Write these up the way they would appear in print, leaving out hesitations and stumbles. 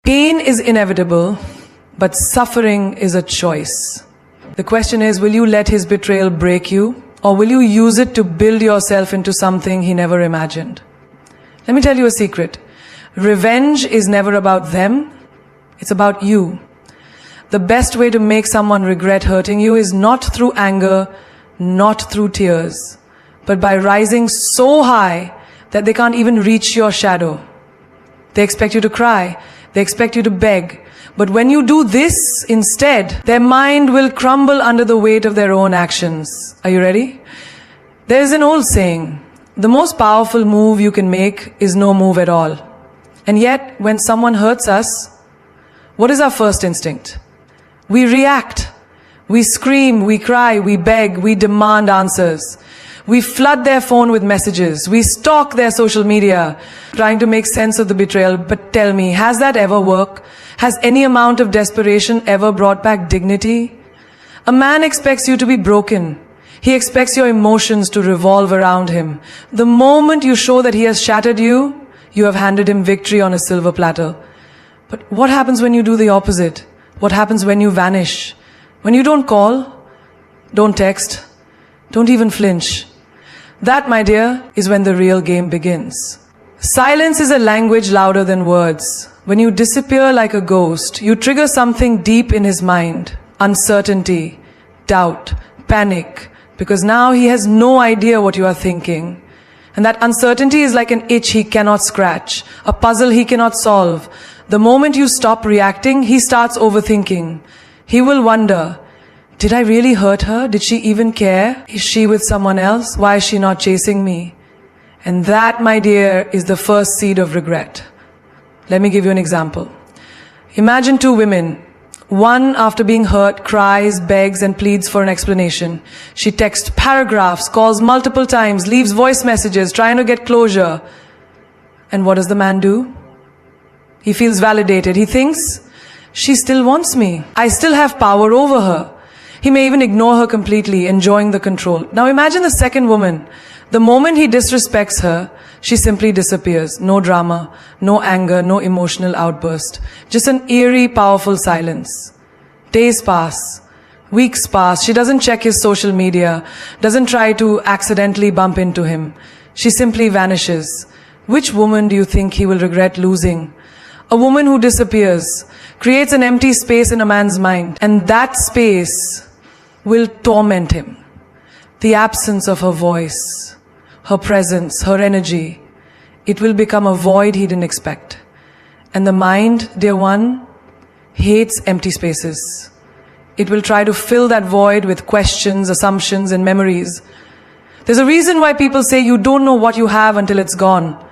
Pain is inevitable, but suffering is a choice. The question is, will you let his betrayal break you, or will you use it to build yourself into something he never imagined? Let me tell you a secret. Revenge is never about them, it's about you. The best way to make someone regret hurting you is not through anger, not through tears, but by rising so high that they can't even reach your shadow. They expect you to cry, they expect you to beg. But when you do this instead, their mind will crumble under the weight of their own actions. Are you ready? There's an old saying, the most powerful move you can make is no move at all. And yet, when someone hurts us, what is our first instinct? We react. We scream, we cry, we beg, we demand answers. We flood their phone with messages. We stalk their social media, trying to make sense of the betrayal. But tell me, has that ever worked? Has any amount of desperation ever brought back dignity? A man expects you to be broken. He expects your emotions to revolve around him. The moment you show that he has shattered you, you have handed him victory on a silver platter. But what happens when you do the opposite? What happens when you vanish? When you don't call, don't text, don't even flinch. That, my dear, is when the real game begins. Silence is a language louder than words. When you disappear like a ghost, you trigger something deep in his mind. Uncertainty, doubt, panic, because now he has no idea what you are thinking. And that uncertainty is like an itch he cannot scratch, a puzzle he cannot solve. The moment you stop reacting, he starts overthinking. He will wonder, did I really hurt her? Did she even care? Is she with someone else? Why is she not chasing me? And that, my dear, is the first seed of regret. Let me give you an example. Imagine two women. One, after being hurt, cries, begs, and pleads for an explanation. She texts paragraphs, calls multiple times, leaves voice messages, trying to get closure. And what does the man do? He feels validated. He thinks, she still wants me. I still have power over her. He may even ignore her completely, enjoying the control. Now imagine the second woman. The moment he disrespects her, she simply disappears. No drama, no anger, no emotional outburst. Just an eerie, powerful silence. Days pass. Weeks pass. She doesn't check his social media, doesn't try to accidentally bump into him. She simply vanishes. Which woman do you think he will regret losing? A woman who disappears, creates an empty space in a man's mind, and that space will torment him. The absence of her voice, her presence, her energy, it will become a void he didn't expect. And the mind, dear one, hates empty spaces. It will try to fill that void with questions, assumptions, and memories. There's a reason why people say you don't know what you have until it's gone.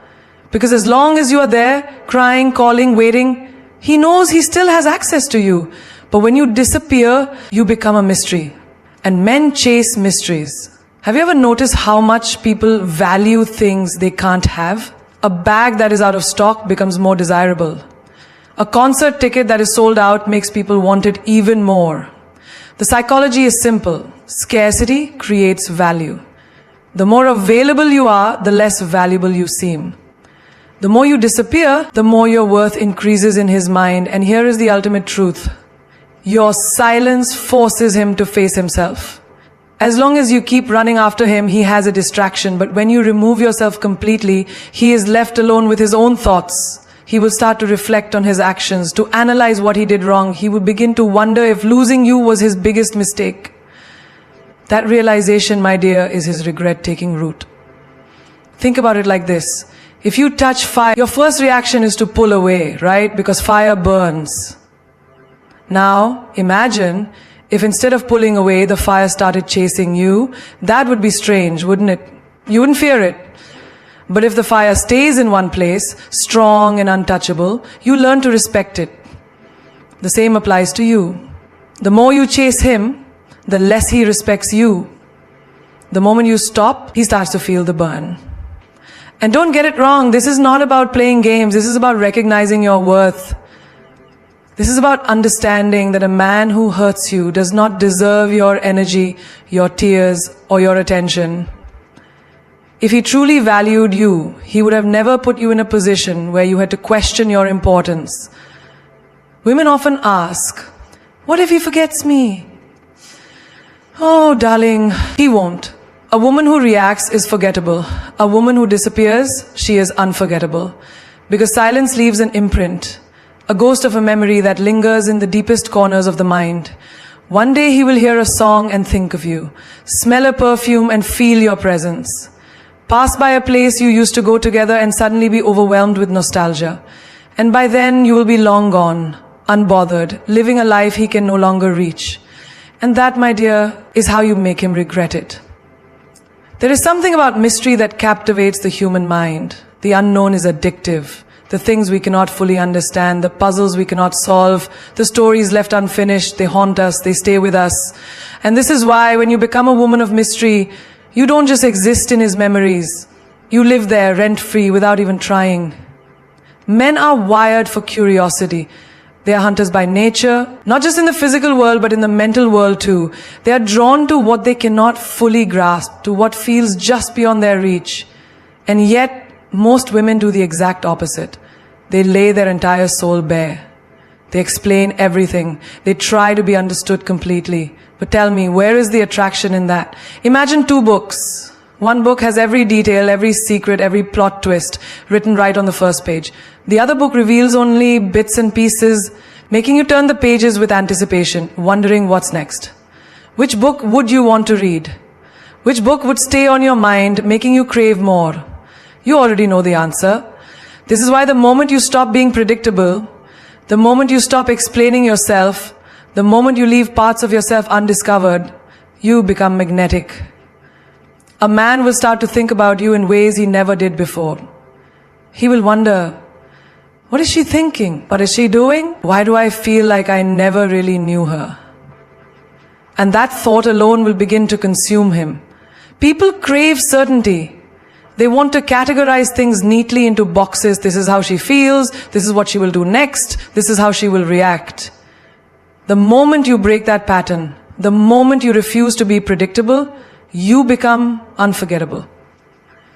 Because as long as you are there, crying, calling, waiting, he knows he still has access to you. But when you disappear, you become a mystery. And men chase mysteries. Have you ever noticed how much people value things they can't have? A bag that is out of stock becomes more desirable. A concert ticket that is sold out makes people want it even more. The psychology is simple. Scarcity creates value. The more available you are, the less valuable you seem. The more you disappear, the more your worth increases in his mind. And here is the ultimate truth. Your silence forces him to face himself. As long as you keep running after him, he has a distraction. But when you remove yourself completely, he is left alone with his own thoughts. He will start to reflect on his actions, to analyze what he did wrong. He will begin to wonder if losing you was his biggest mistake. That realization, my dear, is his regret taking root. Think about it like this. If you touch fire, your first reaction is to pull away, right? Because fire burns. Now, imagine if instead of pulling away, the fire started chasing you. That would be strange, wouldn't it? You wouldn't fear it. But if the fire stays in one place, strong and untouchable, you learn to respect it. The same applies to you. The more you chase him, the less he respects you. The moment you stop, he starts to feel the burn. And don't get it wrong, this is not about playing games. This is about recognizing your worth. This is about understanding that a man who hurts you does not deserve your energy, your tears, or your attention. If he truly valued you, he would have never put you in a position where you had to question your importance. Women often ask, what if he forgets me? Oh, darling, he won't. A woman who reacts is forgettable. A woman who disappears, she is unforgettable. Because silence leaves an imprint, a ghost of a memory that lingers in the deepest corners of the mind. One day he will hear a song and think of you, smell a perfume and feel your presence. Pass by a place you used to go together and suddenly be overwhelmed with nostalgia. And by then you will be long gone, unbothered, living a life he can no longer reach. And that, my dear, is how you make him regret it. There is something about mystery that captivates the human mind. The unknown is addictive. The things we cannot fully understand, the puzzles we cannot solve, the stories left unfinished, they haunt us, they stay with us. And this is why when you become a woman of mystery, you don't just exist in his memories. You live there rent-free without even trying. Men are wired for curiosity. They are hunters by nature, not just in the physical world, but in the mental world too. They are drawn to what they cannot fully grasp, to what feels just beyond their reach. And yet, most women do the exact opposite. They lay their entire soul bare. They explain everything. They try to be understood completely. But tell me, where is the attraction in that? Imagine two books. One book has every detail, every secret, every plot twist written right on the first page. The other book reveals only bits and pieces, making you turn the pages with anticipation, wondering what's next. Which book would you want to read? Which book would stay on your mind, making you crave more? You already know the answer. This is why the moment you stop being predictable, the moment you stop explaining yourself, the moment you leave parts of yourself undiscovered, you become magnetic. A man will start to think about you in ways he never did before. He will wonder, what is she thinking? What is she doing? Why do I feel like I never really knew her? And that thought alone will begin to consume him. People crave certainty. They want to categorize things neatly into boxes. This is how she feels. This is what she will do next. This is how she will react. The moment you break that pattern, the moment you refuse to be predictable, you become unforgettable.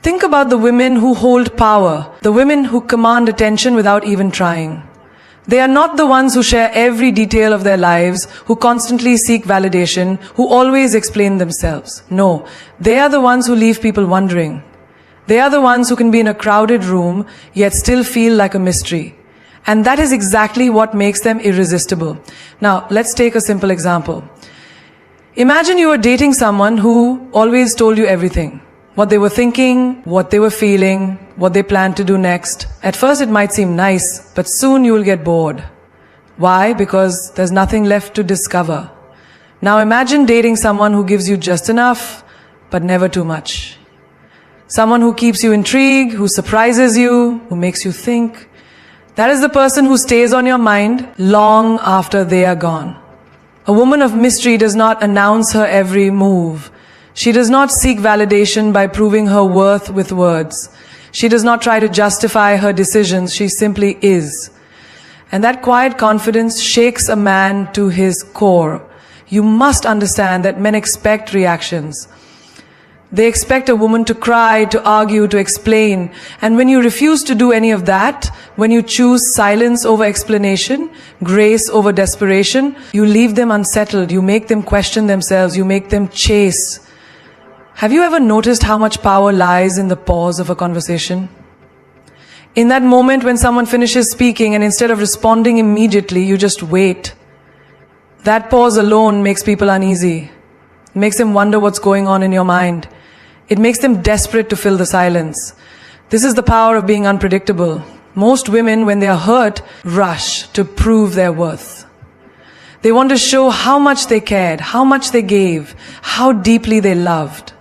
Think about the women who hold power, the women who command attention without even trying. They are not the ones who share every detail of their lives, who constantly seek validation, who always explain themselves. No, they are the ones who leave people wondering. They are the ones who can be in a crowded room, yet still feel like a mystery. And that is exactly what makes them irresistible. Now, let's take a simple example. Imagine you were dating someone who always told you everything. What they were thinking, what they were feeling, what they planned to do next. At first it might seem nice, but soon you will get bored. Why? Because there's nothing left to discover. Now imagine dating someone who gives you just enough, but never too much. Someone who keeps you intrigued, who surprises you, who makes you think. That is the person who stays on your mind long after they are gone. A woman of mystery does not announce her every move. She does not seek validation by proving her worth with words. She does not try to justify her decisions. She simply is. And that quiet confidence shakes a man to his core. You must understand that men expect reactions. They expect a woman to cry, to argue, to explain. And when you refuse to do any of that, when you choose silence over explanation, grace over desperation, you leave them unsettled. You make them question themselves. You make them chase. Have you ever noticed how much power lies in the pause of a conversation? In that moment when someone finishes speaking and instead of responding immediately, you just wait. That pause alone makes people uneasy. It makes them wonder what's going on in your mind. It makes them desperate to fill the silence. This is the power of being unpredictable. Most women, when they are hurt, rush to prove their worth. They want to show how much they cared, how much they gave, how deeply they loved.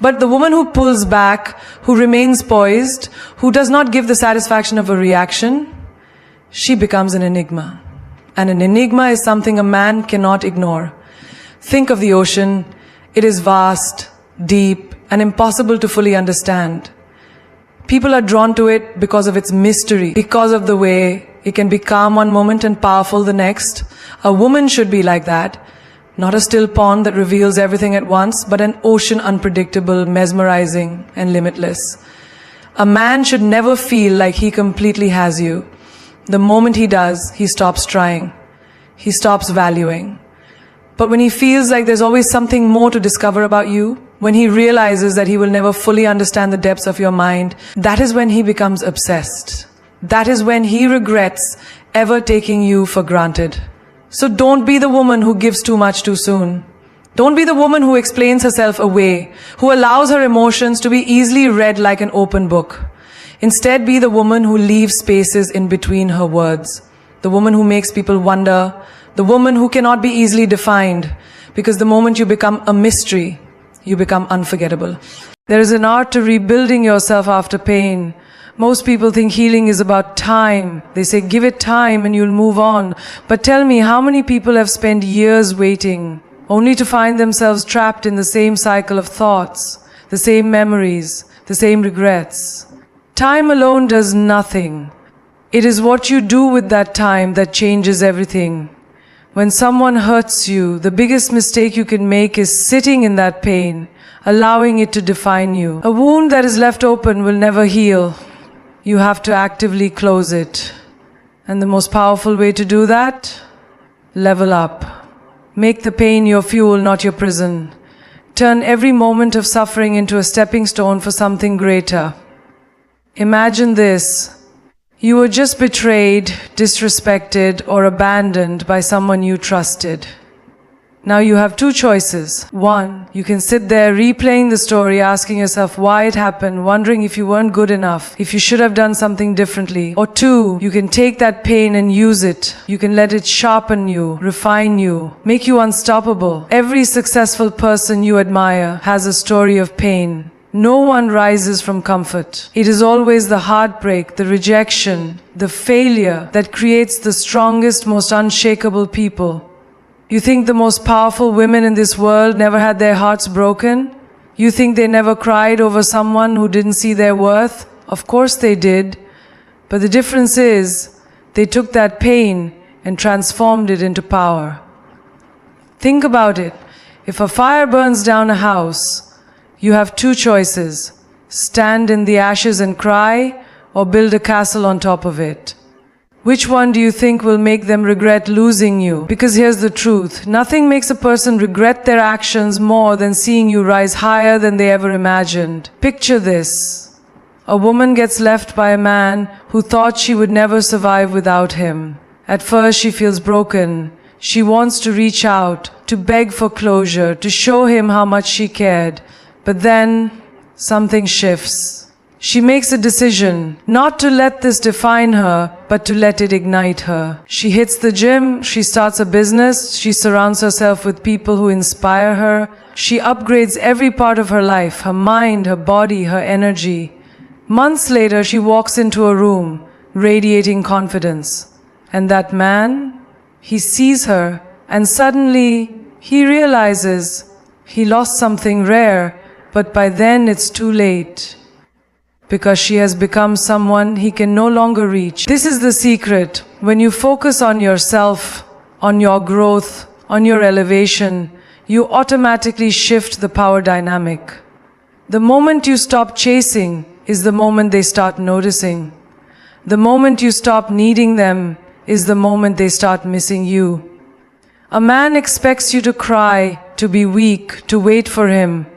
But the woman who pulls back, who remains poised, who does not give the satisfaction of a reaction, she becomes an enigma. And an enigma is something a man cannot ignore. Think of the ocean. It is vast, deep, and impossible to fully understand. People are drawn to it because of its mystery, because of the way it can be calm one moment and powerful the next. A woman should be like that. Not a still pond that reveals everything at once, but an ocean unpredictable, mesmerizing, and limitless. A man should never feel like he completely has you. The moment he does, he stops trying. He stops valuing. But when he feels like there's always something more to discover about you, when he realizes that he will never fully understand the depths of your mind, that is when he becomes obsessed. That is when he regrets ever taking you for granted. So don't be the woman who gives too much too soon. Don't be the woman who explains herself away, who allows her emotions to be easily read like an open book. Instead, be the woman who leaves spaces in between her words. The woman who makes people wonder. The woman who cannot be easily defined. Because the moment you become a mystery, you become unforgettable. There is an art to rebuilding yourself after pain. Most people think healing is about time. They say, give it time and you'll move on. But tell me, how many people have spent years waiting, only to find themselves trapped in the same cycle of thoughts, the same memories, the same regrets? Time alone does nothing. It is what you do with that time that changes everything. When someone hurts you, the biggest mistake you can make is sitting in that pain, allowing it to define you. A wound that is left open will never heal. You have to actively close it. And the most powerful way to do that? Level up. Make the pain your fuel, not your prison. Turn every moment of suffering into a stepping stone for something greater. Imagine this. You were just betrayed, disrespected, or abandoned by someone you trusted. Now you have two choices. One, you can sit there replaying the story, asking yourself why it happened, wondering if you weren't good enough, if you should have done something differently. Or two, you can take that pain and use it. You can let it sharpen you, refine you, make you unstoppable. Every successful person you admire has a story of pain. No one rises from comfort. It is always the heartbreak, the rejection, the failure that creates the strongest, most unshakable people. You think the most powerful women in this world never had their hearts broken? You think they never cried over someone who didn't see their worth? Of course they did. But the difference is, they took that pain and transformed it into power. Think about it. If a fire burns down a house, you have two choices: stand in the ashes and cry, or build a castle on top of it. Which one do you think will make them regret losing you? Because here's the truth. Nothing makes a person regret their actions more than seeing you rise higher than they ever imagined. Picture this. A woman gets left by a man who thought she would never survive without him. At first she feels broken. She wants to reach out, to beg for closure, to show him how much she cared. But then, something shifts. She makes a decision not to let this define her, but to let it ignite her. She hits the gym, she starts a business, she surrounds herself with people who inspire her. She upgrades every part of her life, her mind, her body, her energy. Months later, she walks into a room, radiating confidence. And that man, he sees her, and suddenly he realizes he lost something rare. But by then it's too late, because she has become someone he can no longer reach. This is the secret. When you focus on yourself, on your growth, on your elevation, you automatically shift the power dynamic. The moment you stop chasing is the moment they start noticing. The moment you stop needing them is the moment they start missing you. A man expects you to cry, to be weak, to wait for him.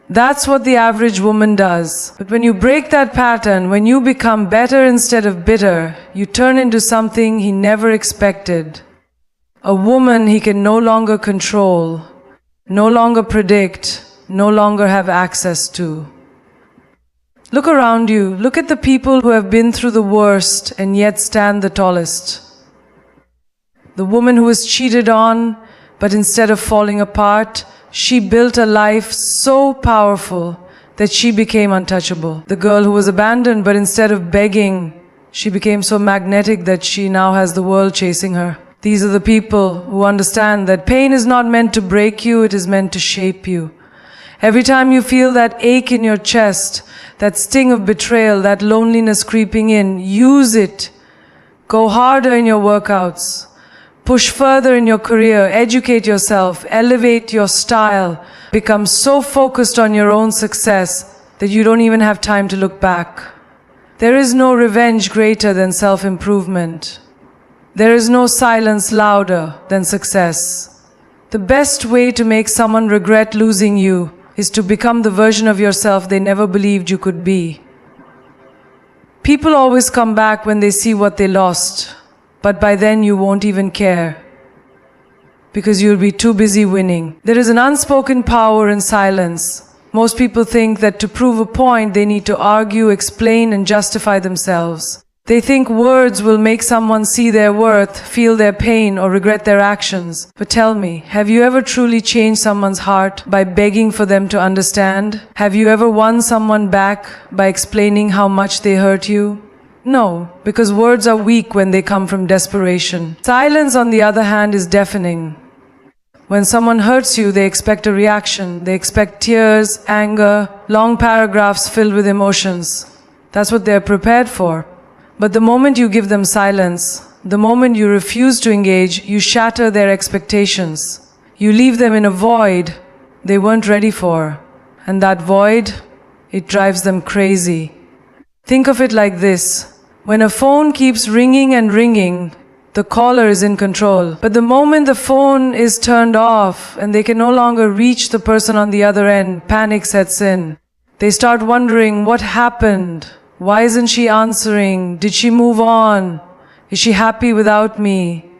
That's what the average woman does. But when you break that pattern, when you become better instead of bitter, you turn into something he never expected. A woman he can no longer control, no longer predict, no longer have access to. Look around you. Look at the people who have been through the worst and yet stand the tallest. The woman who was cheated on, but instead of falling apart, she built a life so powerful that she became untouchable. The girl who was abandoned, but instead of begging, she became so magnetic that she now has the world chasing her. These are the people who understand that pain is not meant to break you, it is meant to shape you. Every time you feel that ache in your chest, that sting of betrayal, that loneliness creeping in, use it. Go harder in your workouts. Push further in your career, educate yourself, elevate your style, become so focused on your own success that you don't even have time to look back. There is no revenge greater than self-improvement. There is no silence louder than success. The best way to make someone regret losing you is to become the version of yourself they never believed you could be. People always come back when they see what they lost, but by then you won't even care, because you'll be too busy winning. There is an unspoken power in silence. Most people think that to prove a point, they need to argue, explain, and justify themselves. They think words will make someone see their worth, feel their pain, or regret their actions. But tell me, have you ever truly changed someone's heart by begging for them to understand? Have you ever won someone back by explaining how much they hurt you? No, because words are weak when they come from desperation. Silence, on the other hand, is deafening. When someone hurts you, they expect a reaction. They expect tears, anger, long paragraphs filled with emotions. That's what they're prepared for. But the moment you give them silence, the moment you refuse to engage, you shatter their expectations. You leave them in a void they weren't ready for. And that void, it drives them crazy. Think of it like this. When a phone keeps ringing and ringing, the caller is in control. But the moment the phone is turned off and they can no longer reach the person on the other end, panic sets in. They start wondering, what happened? Why isn't she answering? Did she move on? Is she happy without me?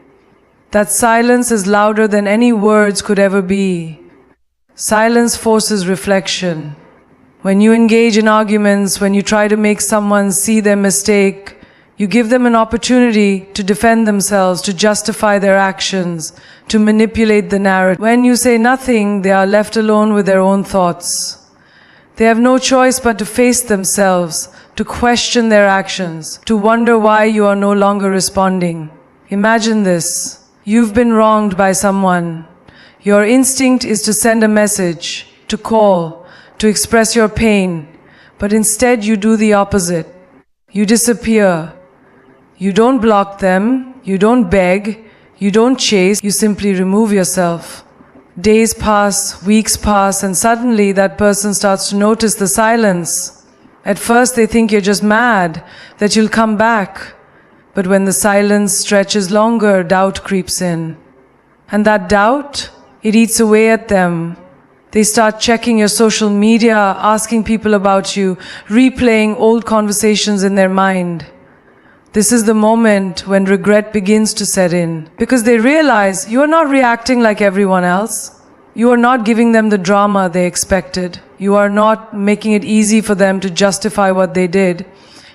That silence is louder than any words could ever be. Silence forces reflection. When you engage in arguments, when you try to make someone see their mistake, you give them an opportunity to defend themselves, to justify their actions, to manipulate the narrative. When you say nothing, they are left alone with their own thoughts. They have no choice but to face themselves, to question their actions, to wonder why you are no longer responding. Imagine this. You've been wronged by someone. Your instinct is to send a message, to call, to express your pain, but instead you do the opposite. You disappear. You don't block them, you don't beg, you don't chase, you simply remove yourself. Days pass, weeks pass, and suddenly that person starts to notice the silence. At first they think you're just mad, that you'll come back. But when the silence stretches longer, doubt creeps in. And that doubt, it eats away at them. They start checking your social media, asking people about you, replaying old conversations in their mind. This is the moment when regret begins to set in, because they realize you are not reacting like everyone else. You are not giving them the drama they expected. You are not making it easy for them to justify what they did.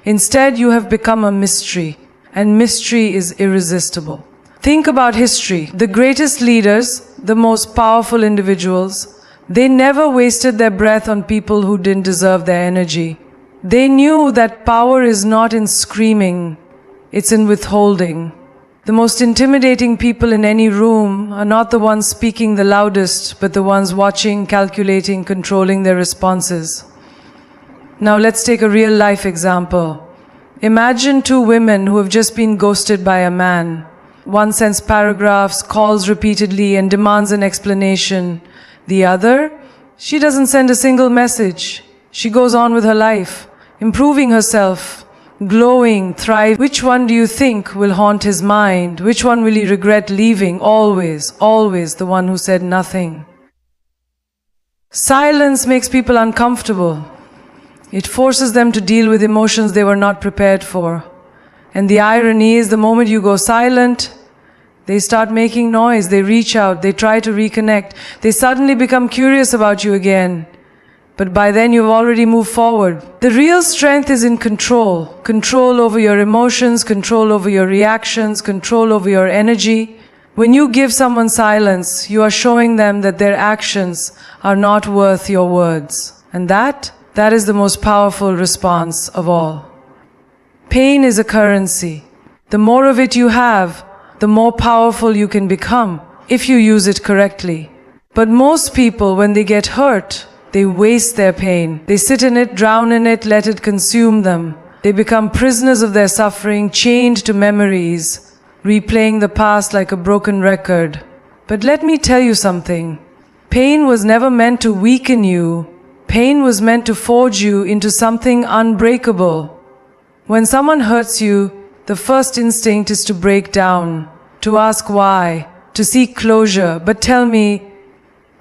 Instead, you have become a mystery, and mystery is irresistible. Think about history. The greatest leaders, the most powerful individuals, they never wasted their breath on people who didn't deserve their energy. They knew that power is not in screaming, it's in withholding. The most intimidating people in any room are not the ones speaking the loudest, but the ones watching, calculating, controlling their responses. Now let's take a real-life example. Imagine two women who have just been ghosted by a man. One sends paragraphs, calls repeatedly, and demands an explanation. The other, she doesn't send a single message. She goes on with her life, improving herself, glowing, thriving. Which one do you think will haunt his mind? Which one will he regret leaving? Always, always the one who said nothing. Silence makes people uncomfortable. It forces them to deal with emotions they were not prepared for. And the irony is, the moment you go silent, they start making noise, they reach out, they try to reconnect. They suddenly become curious about you again. But by then you've already moved forward. The real strength is in control. Control over your emotions, control over your reactions, control over your energy. When you give someone silence, you are showing them that their actions are not worth your words. And that is the most powerful response of all. Pain is a currency. The more of it you have, the more powerful you can become if you use it correctly. But most people, when they get hurt, they waste their pain. They sit in it, drown in it, let it consume them. They become prisoners of their suffering, chained to memories, replaying the past like a broken record. But let me tell you something. Pain was never meant to weaken you. Pain was meant to forge you into something unbreakable. When someone hurts you, the first instinct is to break down, to ask why, to seek closure. But tell me,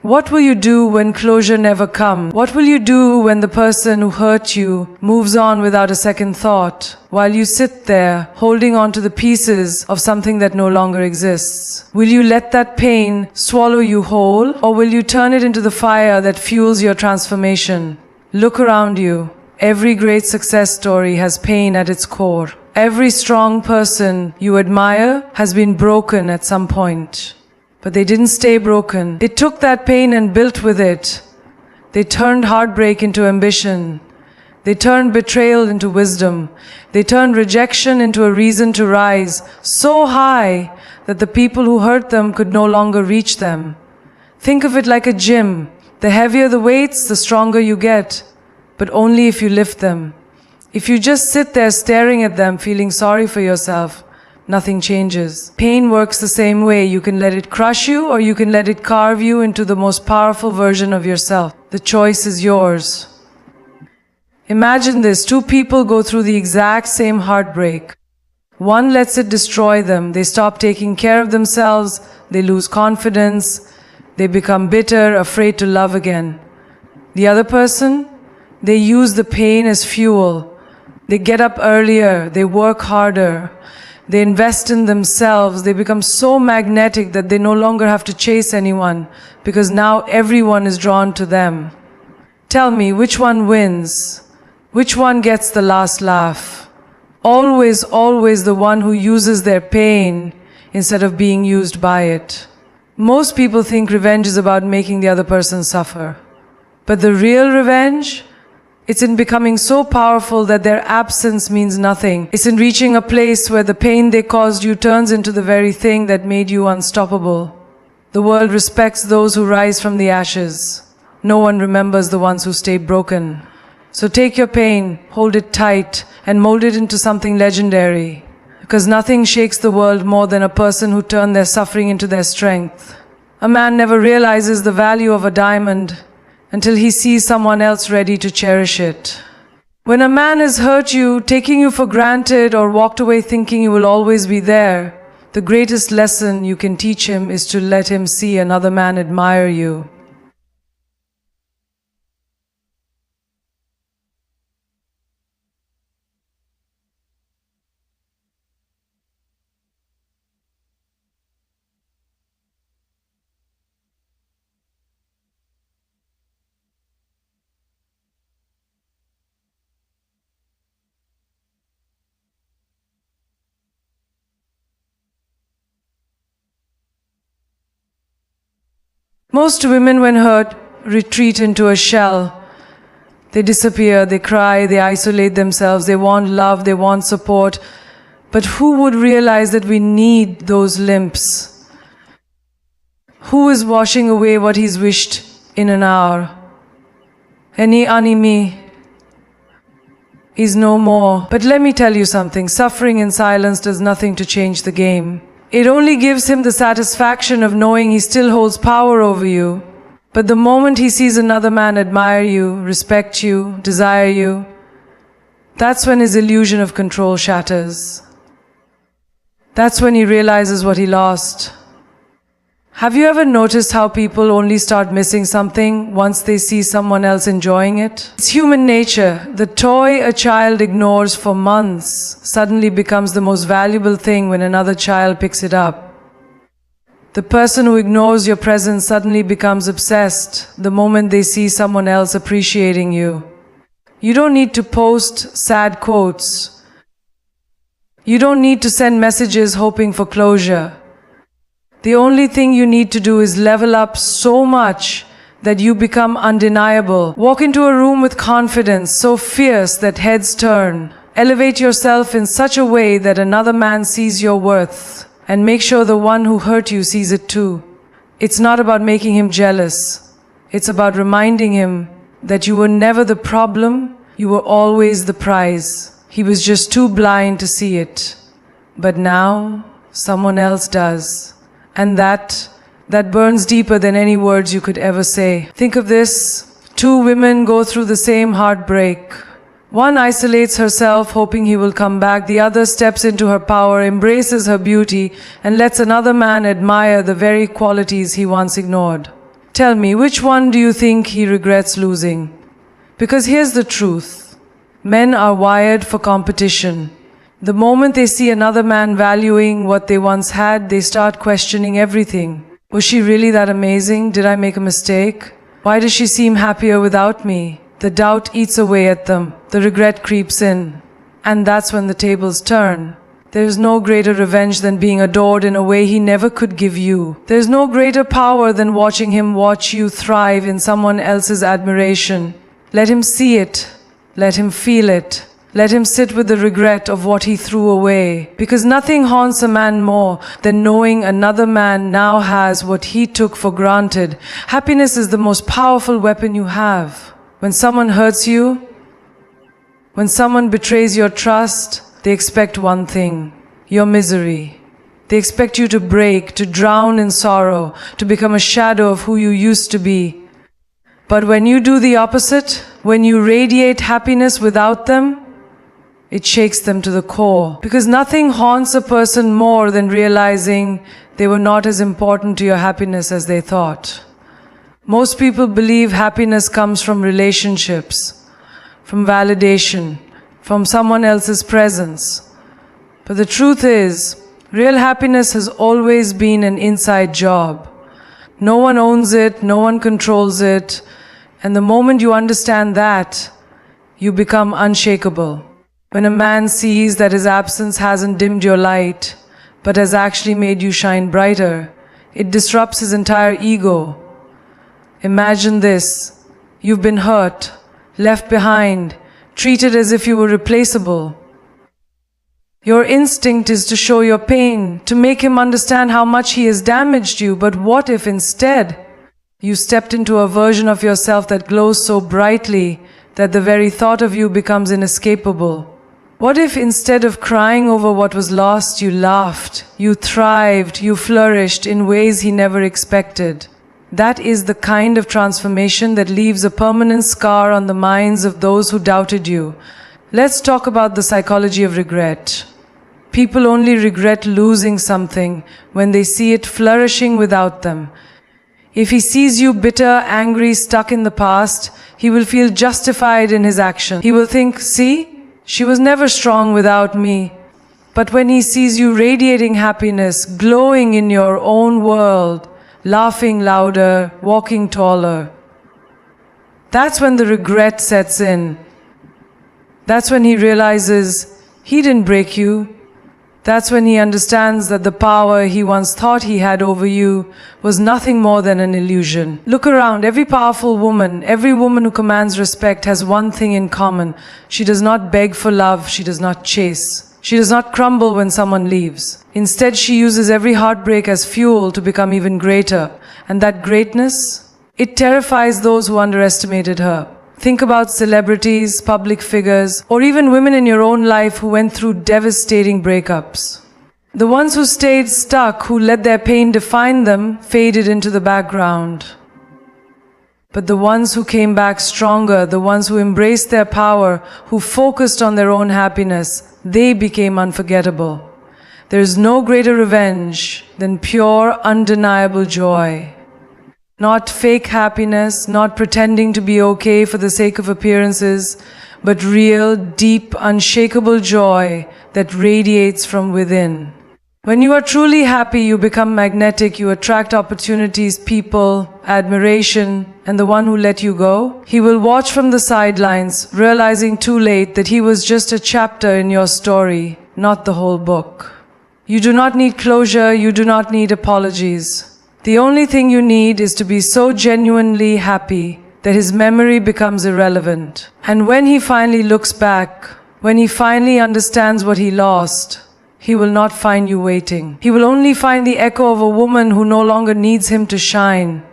what will you do when closure never comes? What will you do when the person who hurt you moves on without a second thought, while you sit there holding on to the pieces of something that no longer exists? Will you let that pain swallow you whole, or will you turn it into the fire that fuels your transformation? Look around you. Every great success story has pain at its core. Every strong person you admire has been broken at some point. But they didn't stay broken. They took that pain and built with it. They turned heartbreak into ambition. They turned betrayal into wisdom. They turned rejection into a reason to rise so high that the people who hurt them could no longer reach them. Think of it like a gym. The heavier the weights, the stronger you get. But only if you lift them. If you just sit there staring at them, feeling sorry for yourself, nothing changes. Pain works the same way. You can let it crush you, or you can let it carve you into the most powerful version of yourself. The choice is yours. Imagine this. Two people go through the exact same heartbreak. One lets it destroy them. They stop taking care of themselves. They lose confidence. They become bitter, afraid to love again. The other person, they use the pain as fuel. They get up earlier. They work harder. They invest in themselves. They become so magnetic that they no longer have to chase anyone, because now everyone is drawn to them. Tell me, which one wins? Which one gets the last laugh? Always, always the one who uses their pain instead of being used by it. Most people think revenge is about making the other person suffer. But the real revenge, it's in becoming so powerful that their absence means nothing. It's in reaching a place where the pain they caused you turns into the very thing that made you unstoppable. The world respects those who rise from the ashes. No one remembers the ones who stay broken. So take your pain, hold it tight, and mold it into something legendary. Because nothing shakes the world more than a person who turned their suffering into their strength. A man never realizes the value of a diamond until he sees someone else ready to cherish it. When a man has hurt you, taking you for granted, or walked away thinking you will always be there, the greatest lesson you can teach him is to let him see another man admire you. Most women, when hurt, retreat into a shell. They disappear, they cry, they isolate themselves, they want love, they want support. But who would realize that we need those limps? Who is washing away what he's wished in an hour? Any enemy is no more. But let me tell you something, suffering in silence does nothing to change the game. It only gives him the satisfaction of knowing he still holds power over you. But the moment he sees another man admire you, respect you, desire you, that's when his illusion of control shatters. That's when he realizes what he lost. Have you ever noticed how people only start missing something once they see someone else enjoying it? It's human nature. The toy a child ignores for months suddenly becomes the most valuable thing when another child picks it up. The person who ignores your presence suddenly becomes obsessed the moment they see someone else appreciating you. You don't need to post sad quotes. You don't need to send messages hoping for closure. The only thing you need to do is level up so much that you become undeniable. Walk into a room with confidence so fierce that heads turn. Elevate yourself in such a way that another man sees your worth. And make sure the one who hurt you sees it too. It's not about making him jealous. It's about reminding him that you were never the problem, you were always the prize. He was just too blind to see it. But now, someone else does. And that burns deeper than any words you could ever say. Think of this. Two women go through the same heartbreak. One isolates herself, hoping he will come back. The other steps into her power, embraces her beauty, and lets another man admire the very qualities he once ignored. Tell me, which one do you think he regrets losing? Because here's the truth. Men are wired for competition. The moment they see another man valuing what they once had, they start questioning everything. Was she really that amazing? Did I make a mistake? Why does she seem happier without me? The doubt eats away at them. The regret creeps in. And that's when the tables turn. There is no greater revenge than being adored in a way he never could give you. There is no greater power than watching him watch you thrive in someone else's admiration. Let him see it. Let him feel it. Let him sit with the regret of what he threw away. Because nothing haunts a man more than knowing another man now has what he took for granted. Happiness is the most powerful weapon you have. When someone hurts you, when someone betrays your trust, they expect one thing: your misery. They expect you to break, to drown in sorrow, to become a shadow of who you used to be. But when you do the opposite, when you radiate happiness without them, it shakes them to the core. Because nothing haunts a person more than realizing they were not as important to your happiness as they thought. Most people believe happiness comes from relationships, from validation, from someone else's presence. But the truth is, real happiness has always been an inside job. No one owns it, no one controls it, and the moment you understand that, you become unshakable. When a man sees that his absence hasn't dimmed your light, but has actually made you shine brighter, it disrupts his entire ego. Imagine this: you've been hurt, left behind, treated as if you were replaceable. Your instinct is to show your pain, to make him understand how much he has damaged you. But what if instead you stepped into a version of yourself that glows so brightly that the very thought of you becomes inescapable? What if instead of crying over what was lost, you laughed, you thrived, you flourished in ways he never expected? That is the kind of transformation that leaves a permanent scar on the minds of those who doubted you. Let's talk about the psychology of regret. People only regret losing something when they see it flourishing without them. If he sees you bitter, angry, stuck in the past, he will feel justified in his action. He will think, see, she was never strong without me. But when he sees you radiating happiness, glowing in your own world, laughing louder, walking taller, that's when the regret sets in. That's when he realizes he didn't break you. That's when he understands that the power he once thought he had over you was nothing more than an illusion. Look around. Every powerful woman, every woman who commands respect has one thing in common. She does not beg for love. She does not chase. She does not crumble when someone leaves. Instead, she uses every heartbreak as fuel to become even greater. And that greatness, it terrifies those who underestimated her. Think about celebrities, public figures, or even women in your own life who went through devastating breakups. The ones who stayed stuck, who let their pain define them, faded into the background. But the ones who came back stronger, the ones who embraced their power, who focused on their own happiness, they became unforgettable. There is no greater revenge than pure, undeniable joy. Not fake happiness, not pretending to be okay for the sake of appearances, but real, deep, unshakable joy that radiates from within. When you are truly happy, you become magnetic, you attract opportunities, people, admiration, and the one who let you go, he will watch from the sidelines, realizing too late that he was just a chapter in your story, not the whole book. You do not need closure, you do not need apologies. The only thing you need is to be so genuinely happy that his memory becomes irrelevant. And when he finally looks back, when he finally understands what he lost, he will not find you waiting. He will only find the echo of a woman who no longer needs him to shine.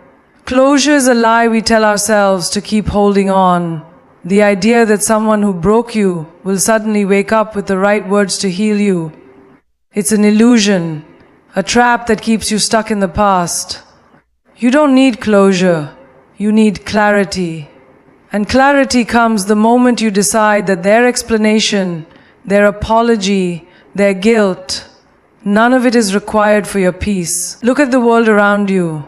Closure is a lie we tell ourselves to keep holding on. The idea that someone who broke you will suddenly wake up with the right words to heal you. It's an illusion, a trap that keeps you stuck in the past. You don't need closure. You need clarity. And clarity comes the moment you decide that their explanation, their apology, their guilt, none of it is required for your peace. Look at the world around you.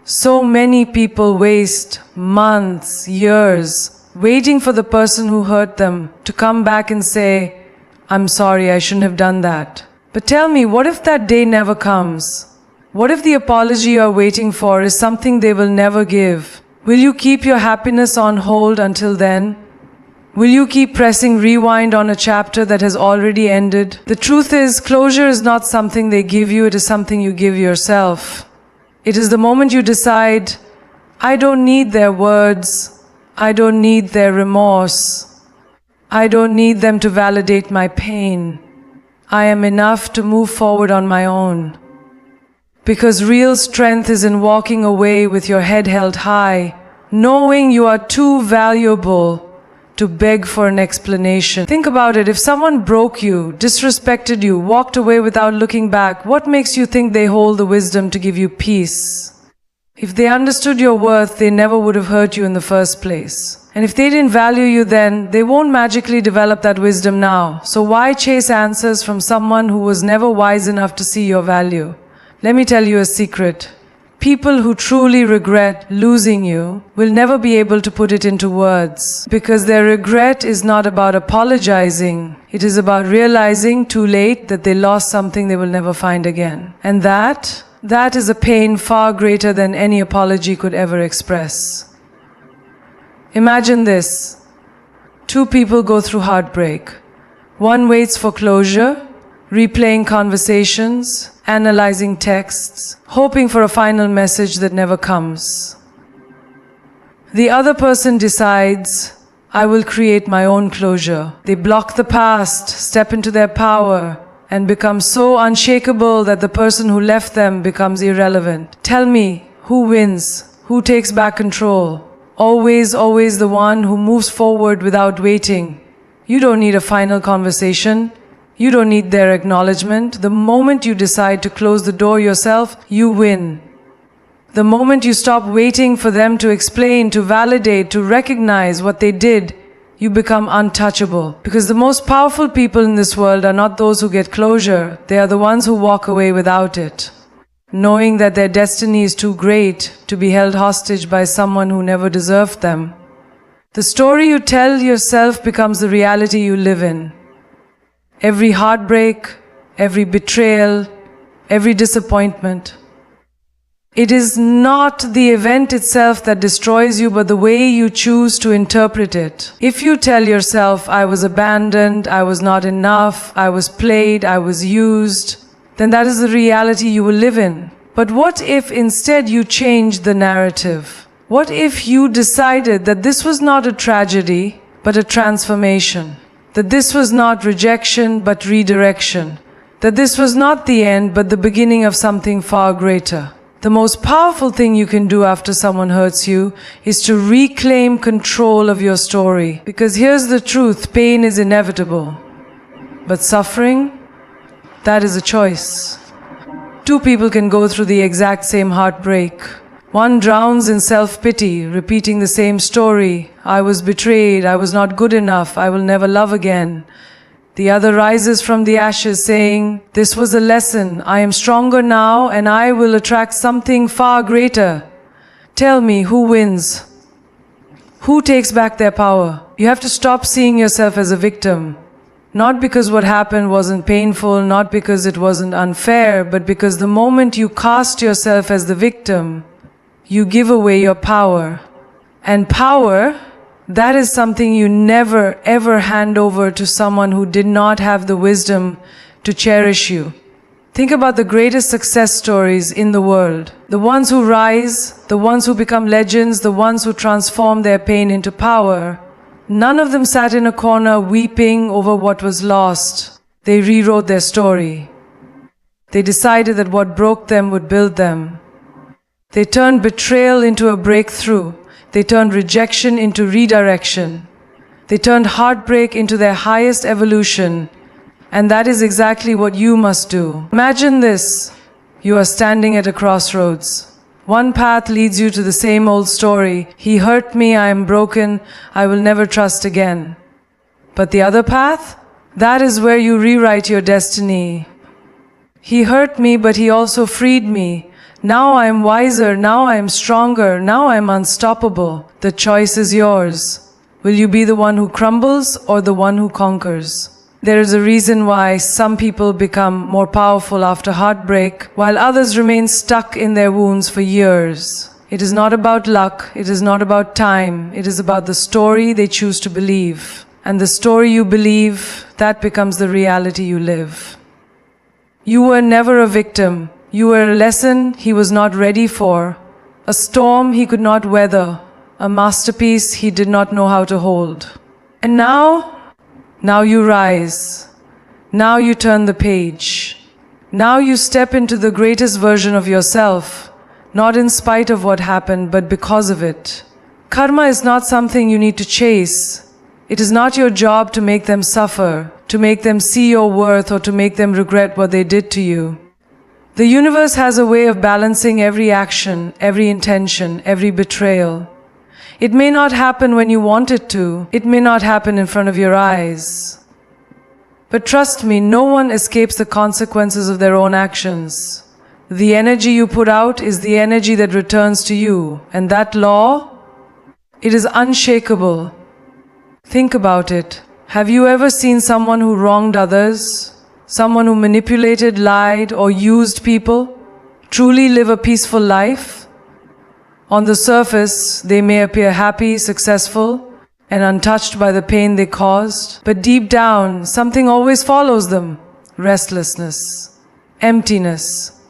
So many people waste months, years, waiting for the person who hurt them to come back and say, "I'm sorry, I shouldn't have done that." But tell me, what if that day never comes? What if the apology you're waiting for is something they will never give? Will you keep your happiness on hold until then? Will you keep pressing rewind on a chapter that has already ended? The truth is, closure is not something they give you, it is something you give yourself. It is the moment you decide, I don't need their words, I don't need their remorse, I don't need them to validate my pain. I am enough to move forward on my own. Because real strength is in walking away with your head held high, knowing you are too valuable to beg for an explanation. Think about it. If someone broke you, disrespected you, walked away without looking back, what makes you think they hold the wisdom to give you peace? If they understood your worth, they never would have hurt you in the first place. And if they didn't value you then, they won't magically develop that wisdom now. So why chase answers from someone who was never wise enough to see your value? Let me tell you a secret. People who truly regret losing you will never be able to put it into words, because their regret is not about apologizing. It is about realizing too late that they lost something they will never find again. And that is a pain far greater than any apology could ever express. Imagine this. Two people go through heartbreak. One waits for closure, replaying conversations, analyzing texts, hoping for a final message that never comes. The other person decides, I will create my own closure. They block the past, step into their power, and become so unshakable that the person who left them becomes irrelevant. Tell me, who wins? Who takes back control? Always, always the one who moves forward without waiting. You don't need a final conversation. You don't need their acknowledgement. The moment you decide to close the door yourself, you win. The moment you stop waiting for them to explain, to validate, to recognize what they did, you become untouchable. Because the most powerful people in this world are not those who get closure. They are the ones who walk away without it, knowing that their destiny is too great to be held hostage by someone who never deserved them. The story you tell yourself becomes the reality you live in. Every heartbreak, every betrayal, every disappointment. It is not the event itself that destroys you, but the way you choose to interpret it. If you tell yourself, I was abandoned, I was not enough, I was played, I was used, then that is the reality you will live in. But what if instead you changed the narrative? What if you decided that this was not a tragedy, but a transformation? That this was not rejection, but redirection. That this was not the end, but the beginning of something far greater. The most powerful thing you can do after someone hurts you is to reclaim control of your story. Because here's the truth, pain is inevitable. But suffering, that is a choice. Two people can go through the exact same heartbreak. One drowns in self-pity, repeating the same story. I was betrayed, I was not good enough, I will never love again. The other rises from the ashes saying, this was a lesson, I am stronger now and I will attract something far greater. Tell me, who wins? Who takes back their power? You have to stop seeing yourself as a victim. Not because what happened wasn't painful, not because it wasn't unfair, but because the moment you cast yourself as the victim, you give away your power. And power, that is something you never ever hand over to someone who did not have the wisdom to cherish you. Think about the greatest success stories in the world. The ones who rise, the ones who become legends, the ones who transform their pain into power. None of them sat in a corner weeping over what was lost. They rewrote their story. They decided that what broke them would build them. They turned betrayal into a breakthrough. They turned rejection into redirection. They turned heartbreak into their highest evolution. And that is exactly what you must do. Imagine this. You are standing at a crossroads. One path leads you to the same old story. He hurt me, I am broken, I will never trust again. But the other path? That is where you rewrite your destiny. He hurt me, but he also freed me. Now I am wiser, now I am stronger, now I am unstoppable. The choice is yours. Will you be the one who crumbles or the one who conquers? There is a reason why some people become more powerful after heartbreak, while others remain stuck in their wounds for years. It is not about luck, it is not about time, it is about the story they choose to believe. And the story you believe, that becomes the reality you live. You were never a victim. You were a lesson he was not ready for, a storm he could not weather, a masterpiece he did not know how to hold. And now you rise. Now you turn the page. Now you step into the greatest version of yourself, not in spite of what happened, but because of it. Karma is not something you need to chase. It is not your job to make them suffer, to make them see your worth, or to make them regret what they did to you. The universe has a way of balancing every action, every intention, every betrayal. It may not happen when you want it to. It may not happen in front of your eyes. But trust me, no one escapes the consequences of their own actions. The energy you put out is the energy that returns to you. And that law, it is unshakable. Think about it. Have you ever seen someone who wronged others? Someone who manipulated, lied, or used people truly live a peaceful life? On the surface, they may appear happy, successful, and untouched by the pain they caused, but deep down, something always follows them. Restlessness, emptiness,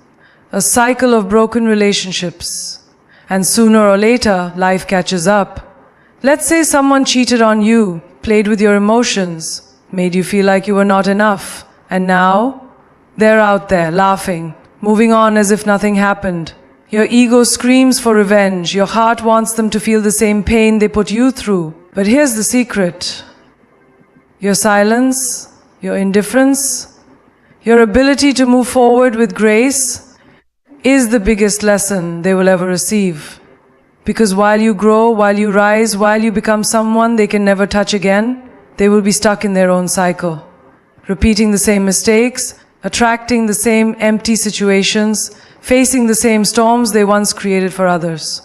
a cycle of broken relationships. And sooner or later, life catches up. Let's say someone cheated on you, played with your emotions, made you feel like you were not enough. And now, they're out there, laughing, moving on as if nothing happened. Your ego screams for revenge. Your heart wants them to feel the same pain they put you through. But here's the secret. Your silence, your indifference, your ability to move forward with grace is the biggest lesson they will ever receive. Because while you grow, while you rise, while you become someone they can never touch again, they will be stuck in their own cycle. Repeating the same mistakes, attracting the same empty situations, facing the same storms they once created for others.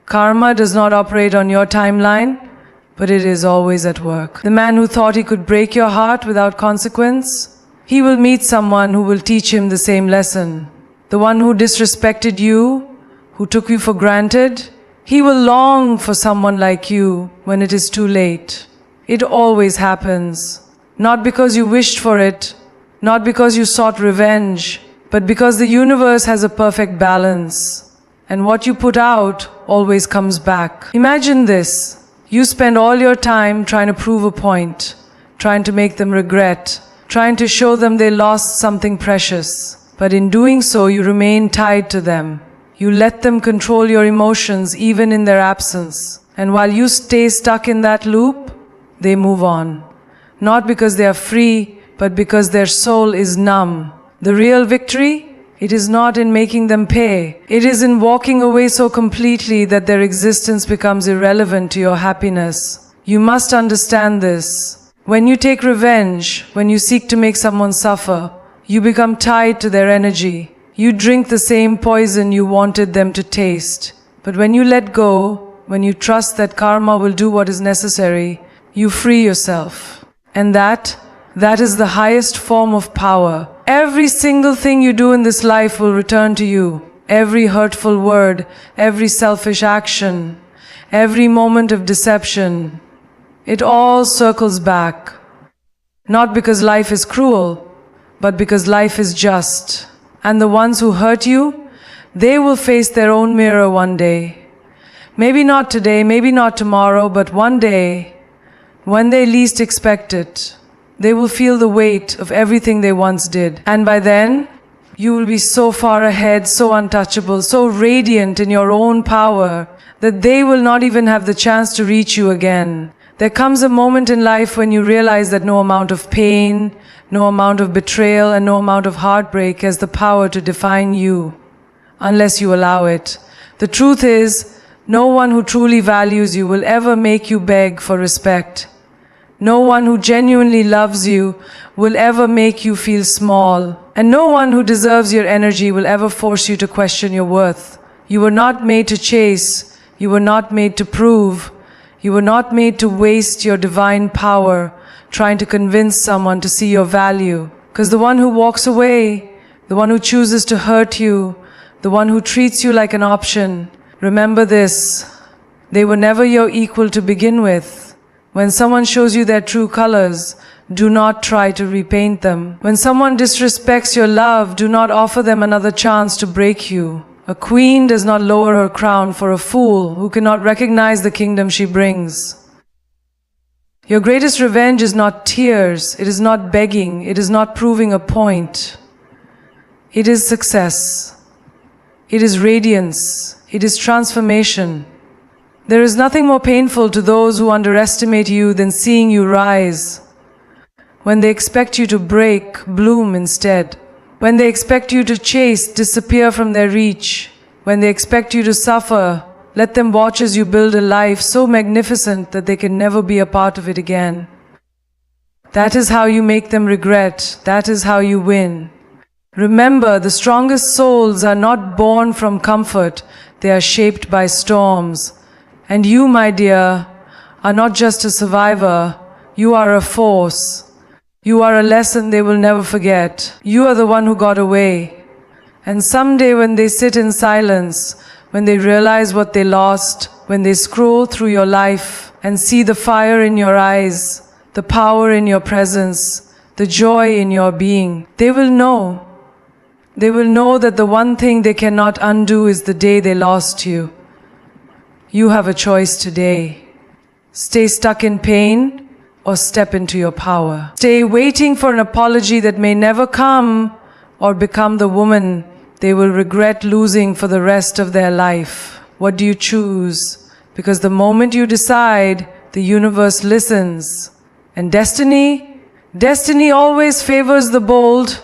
Karma does not operate on your timeline, but it is always at work. The man who thought he could break your heart without consequence, he will meet someone who will teach him the same lesson. The one who disrespected you, who took you for granted, he will long for someone like you when it is too late. It always happens. Not because you wished for it, not because you sought revenge, but because the universe has a perfect balance. And what you put out always comes back. Imagine this. You spend all your time trying to prove a point, trying to make them regret, trying to show them they lost something precious. But in doing so, you remain tied to them. You let them control your emotions even in their absence. And while you stay stuck in that loop, they move on. Not because they are free, but because their soul is numb. The real victory, it is not in making them pay. It is in walking away so completely that their existence becomes irrelevant to your happiness. You must understand this. When you take revenge, when you seek to make someone suffer, you become tied to their energy. You drink the same poison you wanted them to taste. But when you let go, when you trust that karma will do what is necessary, you free yourself. And that is the highest form of power. Every single thing you do in this life will return to you. Every hurtful word, every selfish action, every moment of deception. It all circles back. Not because life is cruel, but because life is just. And the ones who hurt you, they will face their own mirror one day. Maybe not today, maybe not tomorrow, but one day, when they least expect it, they will feel the weight of everything they once did. And by then, you will be so far ahead, so untouchable, so radiant in your own power, that they will not even have the chance to reach you again. There comes a moment in life when you realize that no amount of pain, no amount of betrayal, and no amount of heartbreak has the power to define you. unless you allow it. The truth is, no one who truly values you will ever make you beg for respect. No one who genuinely loves you will ever make you feel small. And no one who deserves your energy will ever force you to question your worth. You were not made to chase. You were not made to prove. You were not made to waste your divine power trying to convince someone to see your value. Because the one who walks away, the one who chooses to hurt you, the one who treats you like an option, remember this: they were never your equal to begin with. When someone shows you their true colors, do not try to repaint them. When someone disrespects your love, do not offer them another chance to break you. A queen does not lower her crown for a fool who cannot recognize the kingdom she brings. Your greatest revenge is not tears, it is not begging, it is not proving a point. It is success. It is radiance. It is transformation. There is nothing more painful to those who underestimate you than seeing you rise. When they expect you to break, bloom instead. When they expect you to chase, disappear from their reach. When they expect you to suffer, let them watch as you build a life so magnificent that they can never be a part of it again. That is how you make them regret. That is how you win. Remember, the strongest souls are not born from comfort. They are shaped by storms. And you, my dear, are not just a survivor. You are a force. You are a lesson they will never forget. You are the one who got away. And someday when they sit in silence, when they realize what they lost, when they scroll through your life and see the fire in your eyes, the power in your presence, the joy in your being, they will know. They will know that the one thing they cannot undo is the day they lost you. You have a choice today. Stay stuck in pain or step into your power. Stay waiting for an apology that may never come, or become the woman they will regret losing for the rest of their life. What do you choose? Because the moment you decide, the universe listens. And destiny always favors the bold.